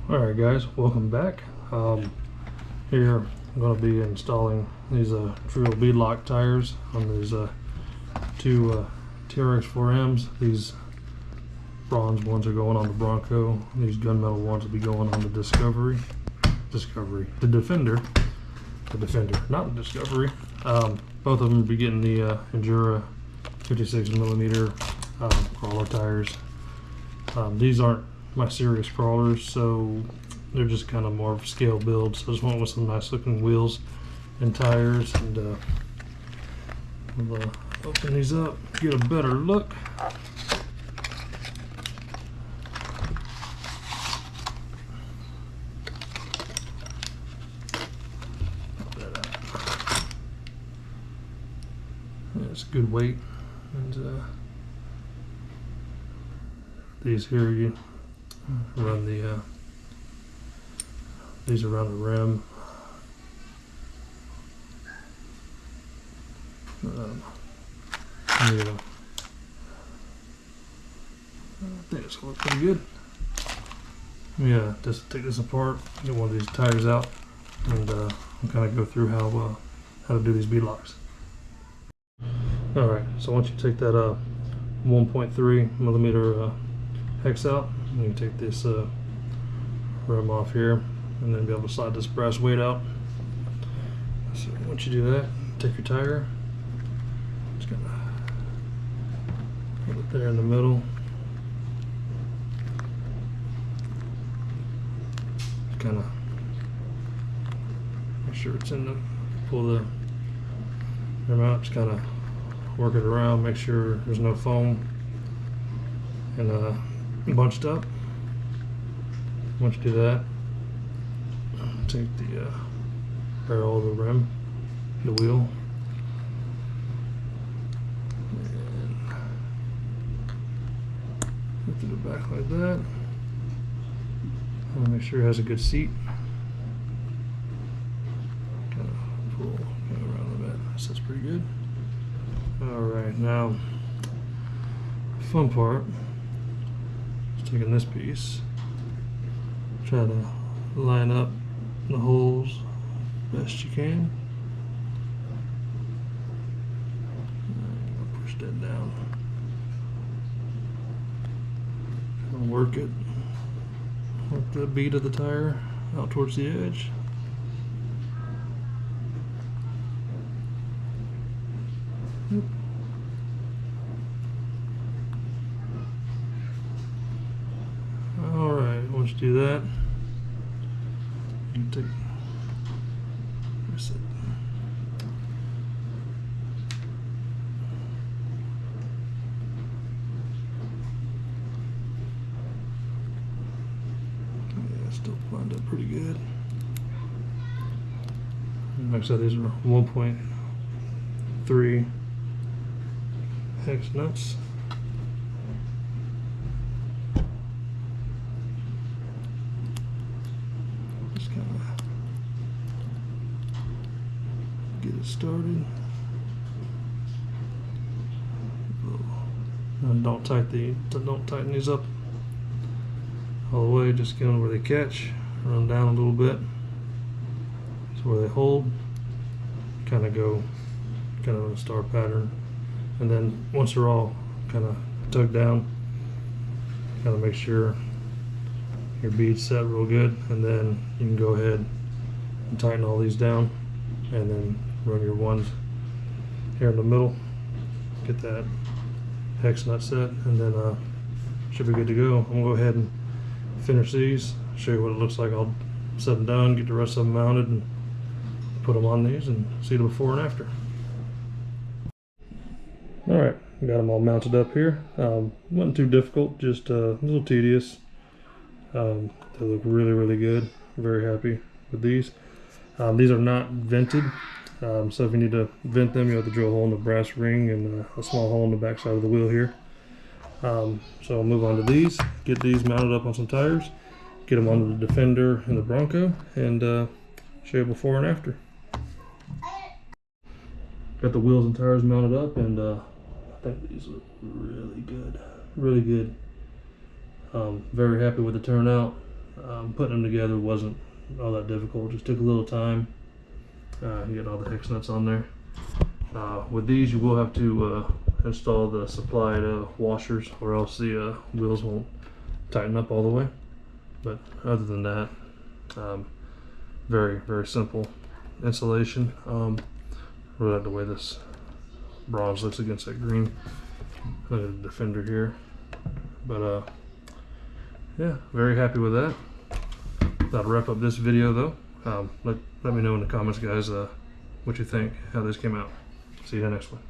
Alright guys, welcome back. Here I'm going to be installing these Treal Beadlock tires on these two TRX-4Ms. These bronze ones are going on the Bronco. These gunmetal ones will be going on the the Defender, not the Discovery. Both of them will be getting the Injora 56mm crawler tires. These aren't my serious crawlers, so they're just kind of more of a scale build. So I just went with some nice looking wheels and tires, and we'll open these up, get a better look. Yeah, it's good weight, and these here you run these around the rim. I think it's gonna look pretty good. Yeah, just take this apart, get one of these tires out, and I'll kind of go through how to do these beadlocks. All right, so once you take that 1.3mm hex out, you can take this rim off here, and then be able to slide this brass weight out. So once you do that, take your tire, just gonna put it there in the middle. Kind of make sure it's in the, pull the rim out, just kind of work it around, make sure there's no foam and bunched up. Once you do that, take the barrel of the rim, the wheel, and lift it back like that. Make sure it has a good seat. Kind of pull around a bit. So that's pretty good. Alright, now the fun part is taking this piece, try to line up the holes best you can. Push that down. Kind of work it. Work the bead of the tire out towards the edge. Yep. Alright, once you do that, you can take still lined up pretty good. And like I said, these are 1.3 hex nuts. Just kind of get it started. And don't tighten these up all the way, just get them where they catch, run down a little bit, so where they hold, kind of go kind of a star pattern, and then once they're all kind of tugged down, kind of make sure your bead's set real good, and then you can go ahead and tighten all these down, and then run your ones here in the middle, get that hex nut set, and then should be good to go. I'm gonna go ahead and finish these, show you what it looks like all said and done, get the rest of them mounted and put them on these and see the before and after. Alright, got them all mounted up here. Wasn't too difficult, just a little tedious. They look really good. Very happy with these. These are not vented, so if you need to vent them, you have to drill a hole in the brass ring and a small hole in the back side of the wheel here. So I'll move on to these, get these mounted up on some tires, get them on the Defender and the Bronco, and show you before and after. Got the wheels and tires mounted up, and I think these look really good. Very happy with the turnout. Putting them together wasn't all that difficult, just took a little time. You get all the hex nuts on there. With these, you will have to install the supplied washers, or else the wheels won't tighten up all the way. But other than that, very, very simple installation. Really like the way this bronze looks against that green. Look at the Defender here. But yeah, very happy with that. That'll wrap up this video though. Let me know in the comments, guys, what you think, how this came out. See you in the next one.